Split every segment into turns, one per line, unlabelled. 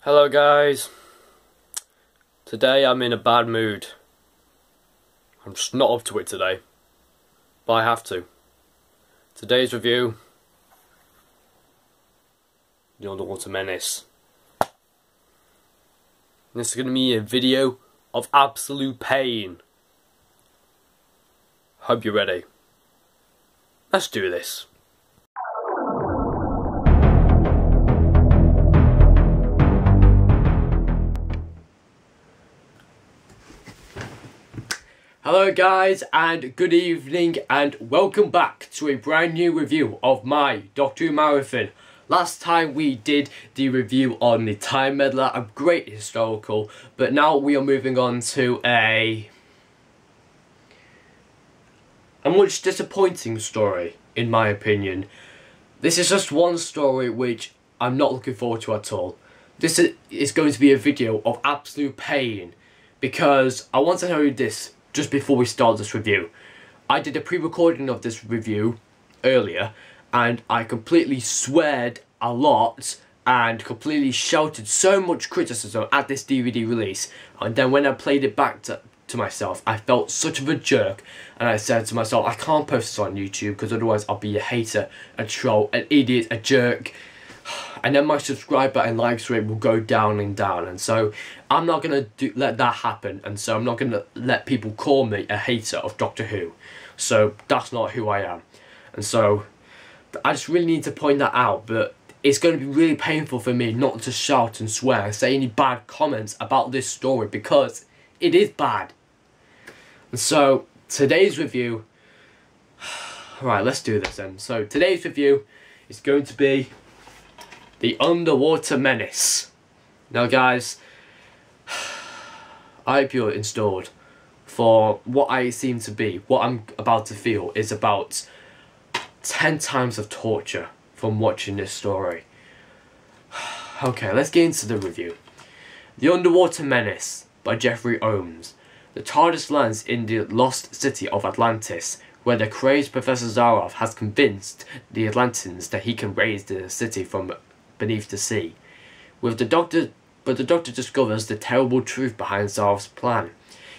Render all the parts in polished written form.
Hello guys, today I'm in a bad mood. I'm just not up to it today, but I have to. Today's review, The Underwater Menace. This is going to be a video of absolute pain. Hope you're ready. Let's do this. Hello guys, and good evening, and welcome back to a brand new review of my Doctor Who marathon. Last time we did the review on the Time Meddler, a great historical, but now we are moving on to a much disappointing story, in my opinion. This is just one story which I'm not looking forward to at all. This is going to be a video of absolute pain, because I want to tell you this. Just before we start this review, I did a pre-recording of this review earlier, and I completely sweared a lot and completely shouted so much criticism at this DVD release, and then when I played it back to myself, I felt such of a jerk, and I said to myself, I can't post this on YouTube because otherwise I'll be a hater, a troll, an idiot, a jerk, and then my subscriber and likes rate will go down and down, and so I'm not going to let that happen, and so I'm not going to let people call me a hater of Doctor Who. So that's not who I am, and so I just really need to point that out. But it's going to be really painful for me not to shout and swear and say any bad comments about this story, because it is bad. And so today's review, right, let's do this then. So today's review is going to be The Underwater Menace. Now guys, I hope you're installed, for what I seem to be, what I'm about to feel is about 10 times of torture from watching this story. Okay, let's get into the review. The Underwater Menace by Jeffrey Ohms. The TARDIS lands in the lost city of Atlantis, where the crazed Professor Zaroff has convinced the Atlanteans that he can raise the city from beneath the sea. But the Doctor discovers the terrible truth behind Zaroff's plan.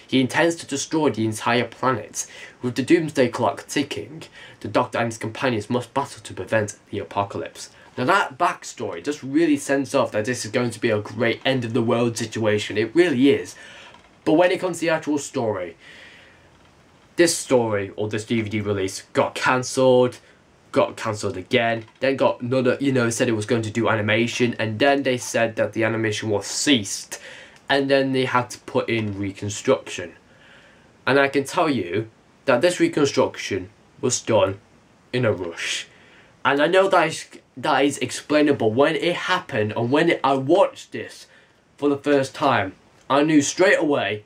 He intends to destroy the entire planet. With the doomsday clock ticking, the Doctor and his companions must battle to prevent the apocalypse. Now that backstory just really sends off that this is going to be a great end of the world situation. It really is. But when it comes to the actual story, this story, or this DVD release, got cancelled again, then got another, said it was going to do animation, and then they said that the animation was ceased, and then they had to put in reconstruction. And I can tell you that this reconstruction was done in a rush. And I know that is explainable. When it happened, and when I watched this for the first time, I knew straight away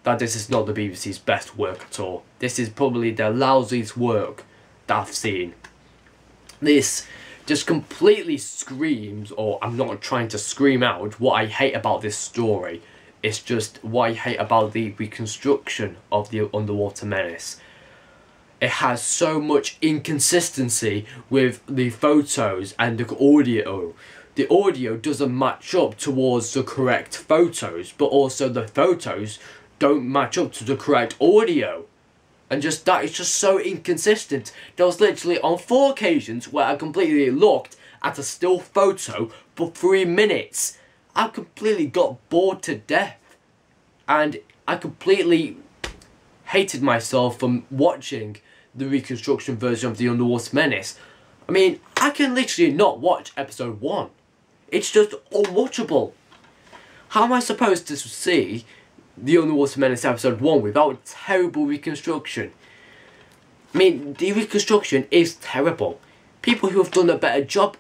that this is not the BBC's best work at all. This is probably their lousiest work that I've seen. This just completely screams, or I'm not trying to scream out what I hate about this story. It's just what I hate about the reconstruction of the Underwater Menace. It has so much inconsistency with the photos and the audio. The audio doesn't match up towards the correct photos, but also the photos don't match up to the correct audio. And just that is just so inconsistent. There was literally on 4 occasions where I completely looked at a still photo for 3 minutes. I completely got bored to death. And I completely hated myself from watching the reconstruction version of The Underwater Menace. I mean, I can literally not watch episode 1. It's just unwatchable. How am I supposed to see The Underwater Menace episode 1 without terrible reconstruction? I mean, the reconstruction is terrible. People who have done a better job,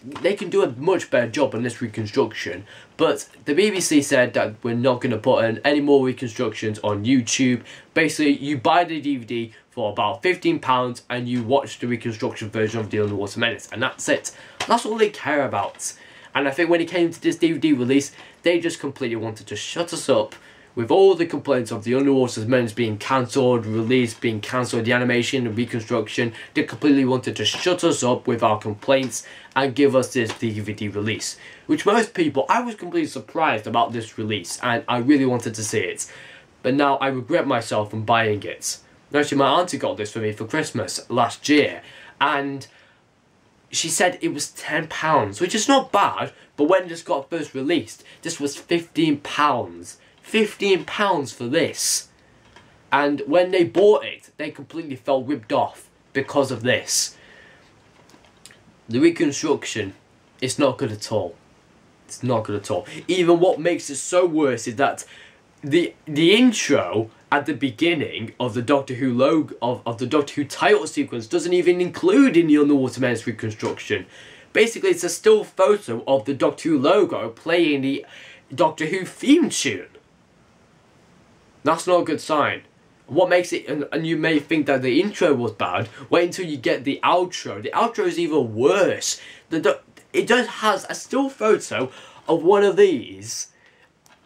they can do a much better job on this reconstruction, but the BBC said that we're not going to put in any more reconstructions on YouTube. Basically, you buy the DVD for about £15 and you watch the reconstruction version of The Underwater Menace, and that's it. That's all they care about. And I think when it came to this DVD release, they just completely wanted to shut us up with all the complaints of the Underwater Menace being cancelled, release being cancelled, the animation and reconstruction, they completely wanted to shut us up with our complaints and give us this DVD release. Which most people, I was completely surprised about this release, and I really wanted to see it. But now I regret myself from buying it. Actually, my auntie got this for me for Christmas last year, and she said it was £10, which is not bad, but when this got first released, this was £15. £15 for this. And when they bought it, they completely felt ripped off because of this. The reconstruction is not good at all. It's not good at all. Even what makes it so worse is that the intro at the beginning of the Doctor Who logo of the Doctor Who title sequence doesn't even include in the Underwater Menace reconstruction. Basically, it's a still photo of the Doctor Who logo playing the Doctor Who theme tune. That's not a good sign. What makes it, and you may think that the intro was bad, wait until you get the outro. The outro is even worse. It just has a still photo of one of these,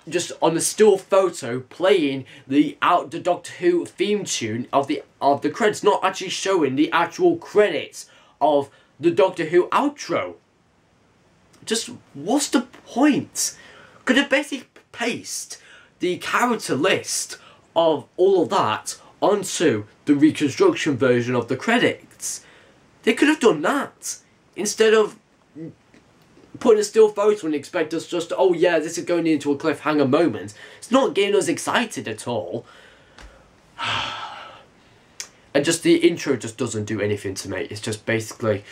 just on a still photo playing the Doctor Who theme tune of the credits, not actually showing the actual credits of the Doctor Who outro. Just what's the point? Could have basically paste the character list of all of that onto the reconstruction version of the credits. They could have done that instead of putting a still photo and expect us just, oh yeah, this is going into a cliffhanger moment. It's not getting us excited at all. And just the intro just doesn't do anything to me. It's just basically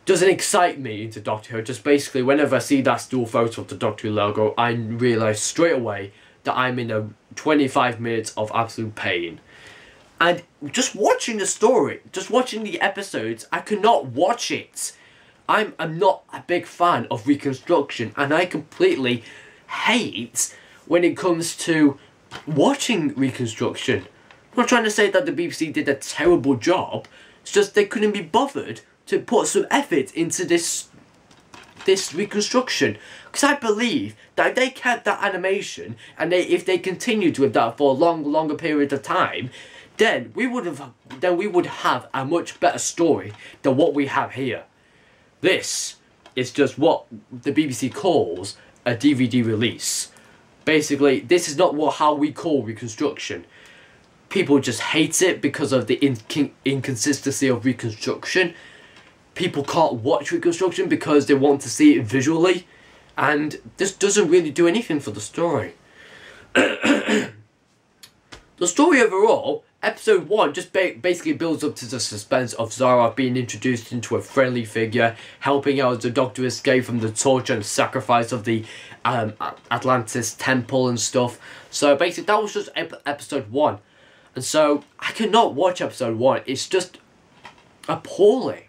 doesn't excite me into Doctor Who. Just basically whenever I see that still photo of the Doctor Who logo, I realise straight away that I'm in a 25 minutes of absolute pain. And just watching the story, just watching the episodes, I cannot watch it. I'm not a big fan of reconstruction, and I completely hate when it comes to watching reconstruction. I'm not trying to say that the BBC did a terrible job, it's just they couldn't be bothered to put some effort into this reconstruction. Because I believe that if they kept that animation, and if they continued with that for a longer period of time, then we would have a much better story than what we have here. This is just what the BBC calls a DVD release. Basically, this is not how we call reconstruction. People just hate it because of the inconsistency of reconstruction. People can't watch reconstruction because they want to see it visually. And this doesn't really do anything for the story. The story overall, episode 1 just basically builds up to the suspense of Zara being introduced into a friendly figure, helping out the Doctor escape from the torture and sacrifice of the Atlantis temple and stuff. So basically that was just episode 1. And so I cannot watch episode 1. It's just appalling.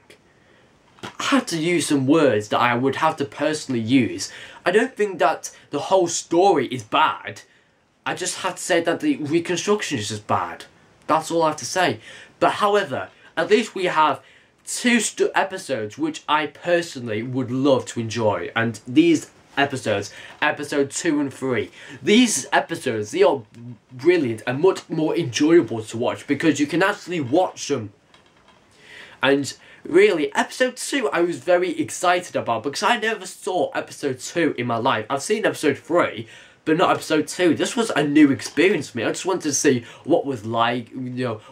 I had to use some words that I would have to personally use. I don't think that the whole story is bad. I just have to say that the reconstruction is just bad. That's all I have to say. But however, at least we have 2 episodes which I personally would love to enjoy. And these episodes, episode 2 and 3, these episodes, they are brilliant and much more enjoyable to watch because you can actually watch them. And really, episode 2 I was very excited about because I never saw episode 2 in my life. I've seen episode 3, but not episode 2. This was a new experience for me. I just wanted to see what was like,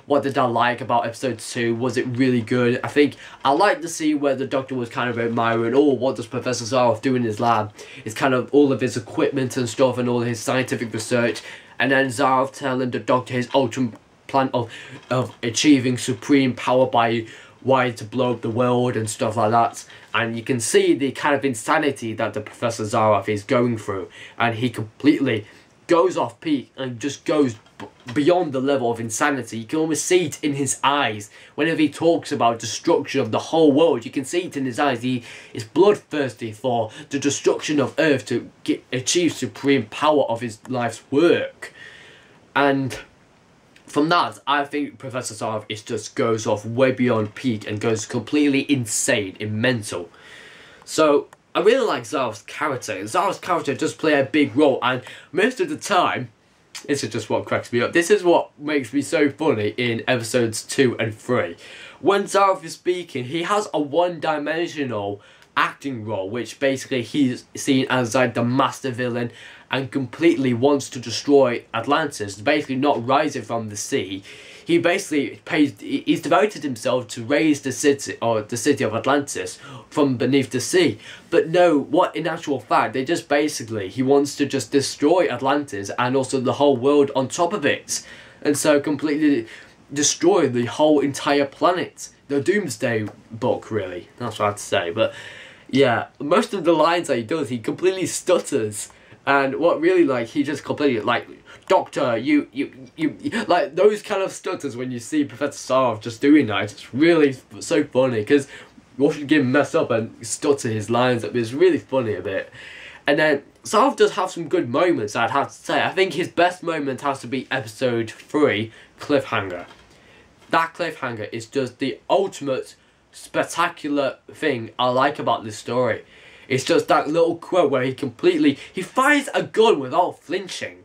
what did I like about episode 2? Was it really good? I think I liked to see where the Doctor was kind of admiring, oh, what does Professor Zaroff do in his lab? It's kind of all of his equipment and stuff and all his scientific research. And then Zaroff telling the Doctor his ultimate plan of achieving supreme power by wanting to blow up the world and stuff like that. And you can see the kind of insanity that the Professor Zaroff is going through, and he completely goes off peak and just goes beyond the level of insanity. You can almost see it in his eyes whenever he talks about destruction of the whole world. You can see it in his eyes. He is bloodthirsty for the destruction of Earth to achieve supreme power of his life's work. And from that, I think Professor Zaroff just goes off way beyond peak and goes completely insane and mental. So I really like Zaroff's character. Zaroff's character does play a big role, and most of the time, this is just what cracks me up. This is what makes me so funny in episodes 2 and 3. When Zaroff is speaking, he has a one-dimensional acting role, which basically he's seen as like the master villain and completely wants to destroy Atlantis, basically not rising from the sea. He basically he's devoted himself to raise the city, or the city of Atlantis, from beneath the sea. But no, what in actual fact, they just basically, he wants to just destroy Atlantis and also the whole world on top of it. And so completely destroy the whole entire planet. The Doomsday Book, really. That's what I have to say. But yeah, most of the lines that he does, he completely stutters. And what really, like, he just completely, like, Doctor, you like, those kind of stutters when you see Professor Zaroff just doing that, it's really so funny, because watching him mess up and stutter his lines up is really funny a bit. And then, Zaroff does have some good moments, I'd have to say. I think his best moment has to be episode 3, Cliffhanger. That cliffhanger is just the ultimate spectacular thing I like about this story. It's just that little quote where he fires a gun without flinching.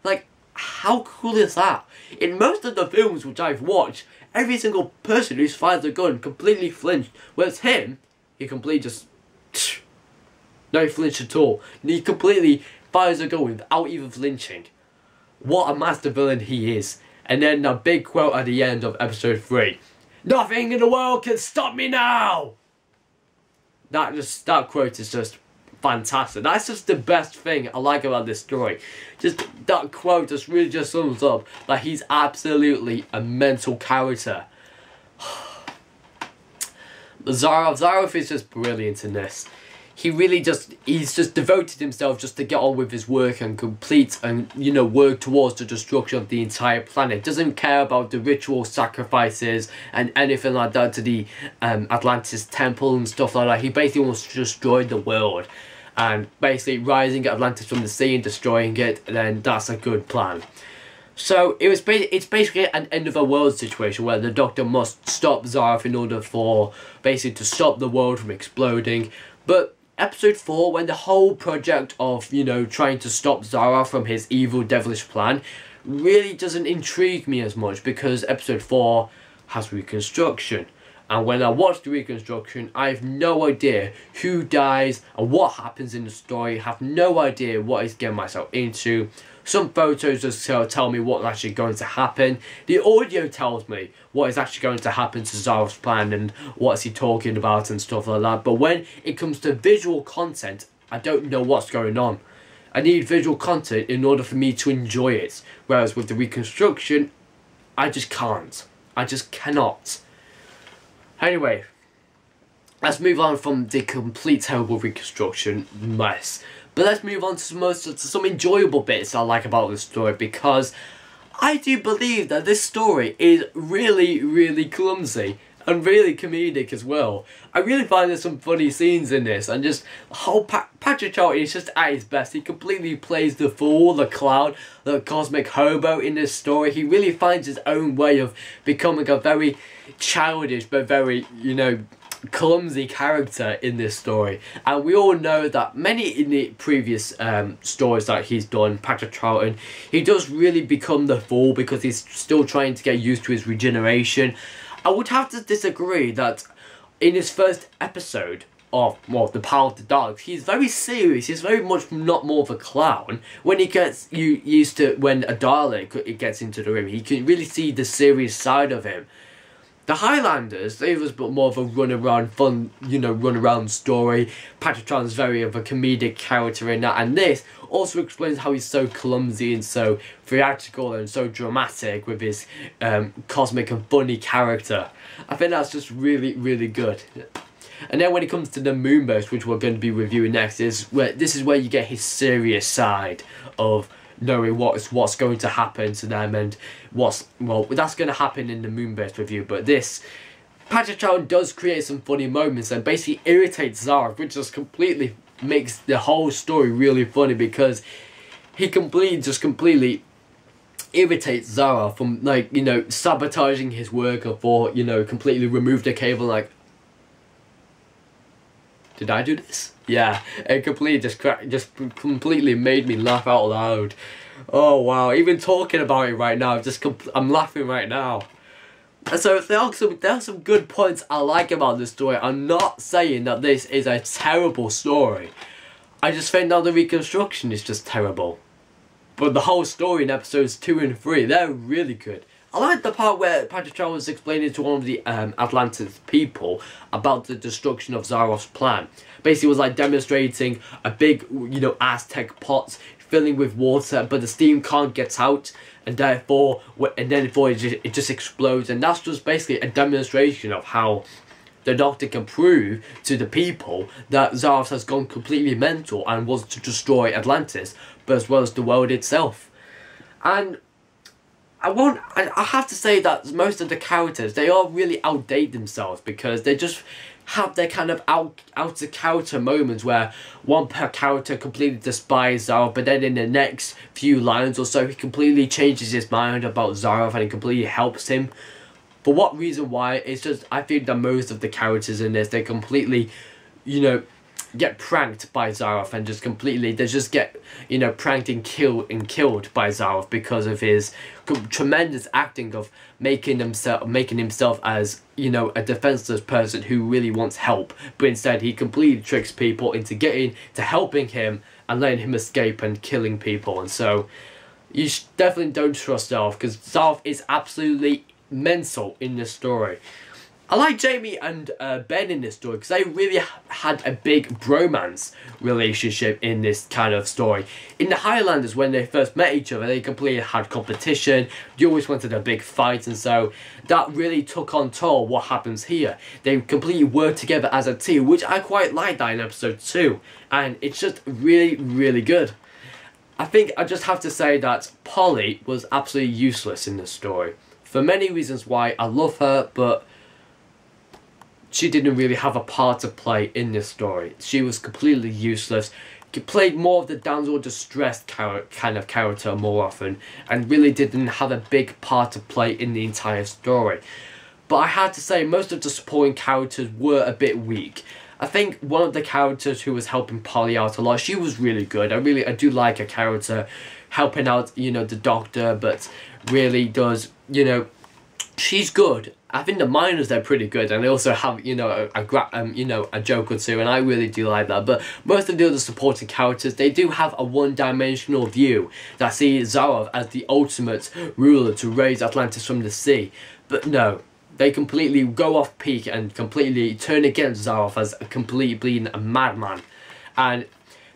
Like, how cool is that? In most of the films which I've watched, every single person who fires a gun completely flinched. Whereas him, he completely just... no flinch at all. And he completely fires a gun without even flinching. What a master villain he is. And then the big quote at the end of episode 3. Nothing in the world can stop me now! That quote is just fantastic. That's just the best thing I like about this story. Just that quote just really just sums up that he's absolutely a mental character. Zaroff is just brilliant in this. He's just devoted himself just to get on with his work and complete and, you know, work towards the destruction of the entire planet. Doesn't care about the ritual sacrifices and anything like that to the Atlantis temple and stuff like that. He basically wants to destroy the world. And basically rising Atlantis from the sea and destroying it, then that's a good plan. So it's basically an end of the world situation where the Doctor must stop Zaroff in order for basically to stop the world from exploding. But episode 4, when the whole project of, you know, trying to stop Zaroff from his evil devilish plan really doesn't intrigue me as much, because episode 4 has reconstruction. And when I watch the reconstruction, I have no idea who dies and what happens in the story. I have no idea what is getting myself into. Some photos just tell me what's actually going to happen. The audio tells me what is actually going to happen to Zaroff's plan and what's he talking about and stuff like that. But when it comes to visual content, I don't know what's going on. I need visual content in order for me to enjoy it. Whereas with the reconstruction, I just can't. I just cannot. Anyway, let's move on from the complete terrible reconstruction mess. But let's move on to some enjoyable bits I like about this story, because I do believe that this story is really, really clumsy and really comedic as well. I really find there's some funny scenes in this, and just the whole Patrick Troughton is just at his best. He completely plays the fool, the clown, the cosmic hobo in this story. He really finds his own way of becoming a very childish but very, you know, clumsy character in this story. And we all know that many in the previous stories that he's done, Patrick Troughton, he does really become the fool because he's still trying to get used to his regeneration. I would have to disagree that in his first episode of, well, The Power of the Dogs, he's very serious. He's very much not more of a clown. When he gets used to, when a Dalek gets into the room, he can really see the serious side of him. The Highlanders, they was more of a run-around, fun, you know, run-around story. Patrick Troughton's very of a comedic character in that, and this also explains how he's so clumsy and so theatrical and so dramatic with his cosmic and funny character. I think that's just really, really good. And then when it comes to the Moonburst, which we're going to be reviewing next, this is where you get his serious side of knowing what's going to happen to them and that's going to happen in the Moonburst review. But this, Patrick Troughton does create some funny moments and basically irritates Zaroff, which just completely makes the whole story really funny, because he completely irritates Zaroff from, like, you know, sabotaging his work, or for, you know, completely remove the cable, like, Did I do this? Yeah, it completely just completely made me laugh out loud. Oh wow, even talking about it right now, I'm laughing right now. And so there are some good points I like about this story. I'm not saying that this is a terrible story. I just think that the reconstruction is just terrible. But the whole story in episodes 2 and 3, they're really good. I like the part where Patrick was explaining to one of the Atlantis people about the destruction of Zarov's plan. Basically, it was like demonstrating a big, Aztec pot filling with water, but the steam can't get out, and therefore it just explodes. And that's just basically a demonstration of how the Doctor can prove to the people that Zaroff has gone completely mental and wants to destroy Atlantis, but as well as the world itself. And I have to say that most of the characters, they all really outdate themselves, because they just have their kind of out of character moments where one character completely despises Zaroff, but then in the next few lines or so he completely changes his mind about Zaroff and it completely helps him. For what reason why, it's just, I think that most of the characters in this, they completely, get pranked by Zaroff and just completely, they just get, pranked and killed by Zaroff because of his tremendous acting of making himself as, a defenseless person who really wants help, but instead he completely tricks people into helping him and letting him escape and killing people. And so you definitely don't trust Zaroff, because Zaroff is absolutely mental in this story. I like Jamie and Ben in this story because they really had a big bromance relationship in this kind of story. In the Highlanders, when they first met each other, they completely had competition. They always wanted a big fight, and so that really took on toll what happens here. They completely work together as a team, which I quite like that in episode 2, and it's just really, really good. I think I just have to say that Polly was absolutely useless in this story. For many reasons why I love her, but she didn't really have a part to play in this story. She was completely useless. She played more of the damsel distressed kind of character more often, and really didn't have a big part to play in the entire story. But I had to say, most of the supporting characters were a bit weak. I think one of the characters who was helping Polly out a lot, she was really good. I do like a character helping out, the Doctor, but really does, she's good. I think the miners, they're pretty good, and they also have, a joke or two, and I really do like that. But most of the other supporting characters, they do have a one-dimensional view that sees Zaroff as the ultimate ruler to raise Atlantis from the sea. But no, they completely go off peak and completely turn against Zaroff as a complete bleeding madman. And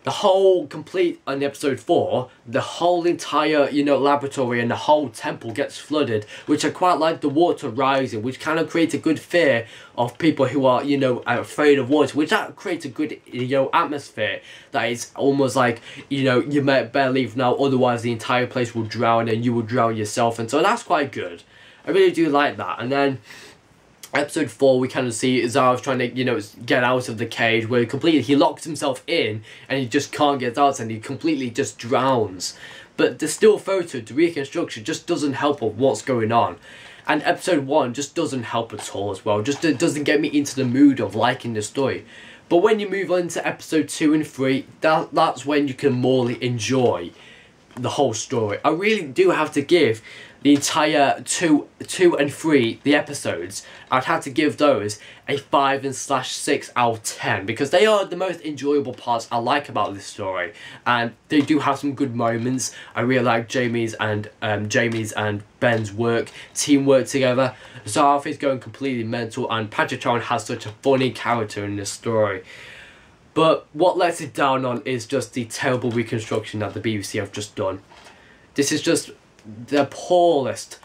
the whole in episode 4, the whole entire, laboratory and the whole temple gets flooded, which I quite like the water rising, which kind of creates a good fear of people who are, afraid of water, which that creates a good, atmosphere that is almost like, you might better leave now, otherwise the entire place will drown and you will drown yourself, and so that's quite good. I really do like that. And then episode 4, we kind of see Zaroff trying to, get out of the cage, where he locks himself in and he just can't get out, and he completely just drowns. But the still photo, the reconstruction, just doesn't help with what's going on. And episode 1 just doesn't help at all as well. Just doesn't get me into the mood of liking the story. But when you move on to episode 2 and 3, that's when you can more enjoy the whole story. I really do have to give the entire 2 and 3, the episodes, I'd have to give those a 5/6 out of 10, because they are the most enjoyable parts I like about this story, and they do have some good moments. I really like Jamie's and Ben's teamwork together. Zaroff is going completely mental, and Padgett has such a funny character in this story. But what lets it down on is just the terrible reconstruction that the BBC have just done. This is just the poorest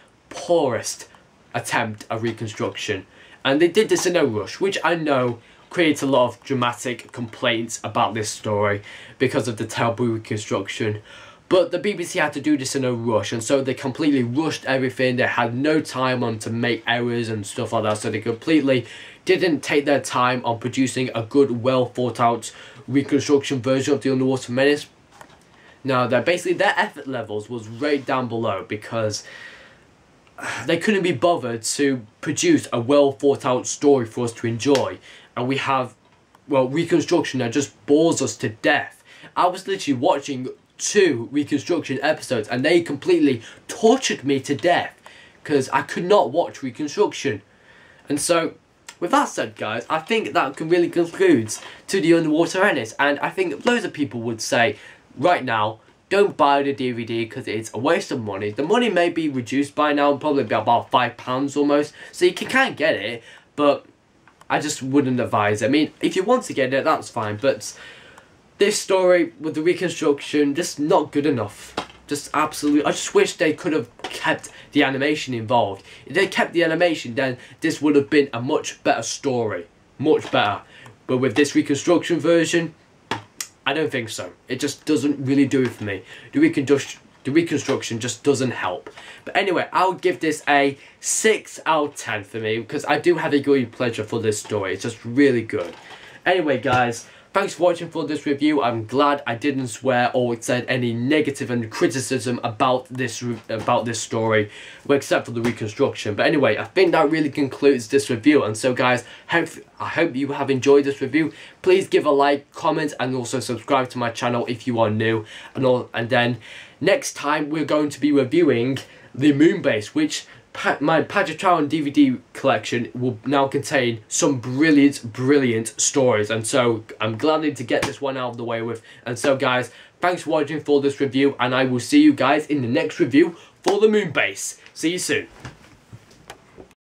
attempt at reconstruction, and they did this in a rush, which I know creates a lot of dramatic complaints about this story because of the terrible reconstruction. But the BBC had to do this in a rush, and so they completely rushed everything. They had no time on to make errors and stuff like that, so they completely didn't take their time on producing a good, well thought out reconstruction version of the Underwater Menace. Now, their effort levels was right down below, because they couldn't be bothered to produce a well thought out story for us to enjoy. And we have reconstruction that just bores us to death. I was literally watching 2 reconstruction episodes and they completely tortured me to death because I could not watch reconstruction. And so, with that said, guys, I think that really concludes to the Underwater Menace, and I think loads of people would say right now, don't buy the DVD because it's a waste of money. The money may be reduced by now, probably be about £5 almost, so you can kind of get it, but I just wouldn't advise it. I mean, if you want to get it, that's fine, but this story with the reconstruction, just not good enough. Just absolutely, I just wish they could have kept the animation involved. If they kept the animation, then this would have been a much better story. Much better. But with this reconstruction version, I don't think so. It just doesn't really do it for me. The reconstruction just doesn't help. But anyway, I'll give this a 6 out of 10 for me, because I do have a good pleasure for this story. It's just really good. Anyway, guys, thanks for watching for this review. I'm glad I didn't swear or said any negative and criticism about this story, well, except for the reconstruction. But anyway, I think that really concludes this review. And so, guys, I hope you have enjoyed this review. Please give a like, comment, and also subscribe to my channel if you are new. And then next time we're going to be reviewing the Moonbase, which my Pagetron DVD collection will now contain some brilliant stories, and so I'm glad to get this one out of the way with. And so, guys, thanks for watching for this review, and I will see you guys in the next review for the Moonbase. See you soon.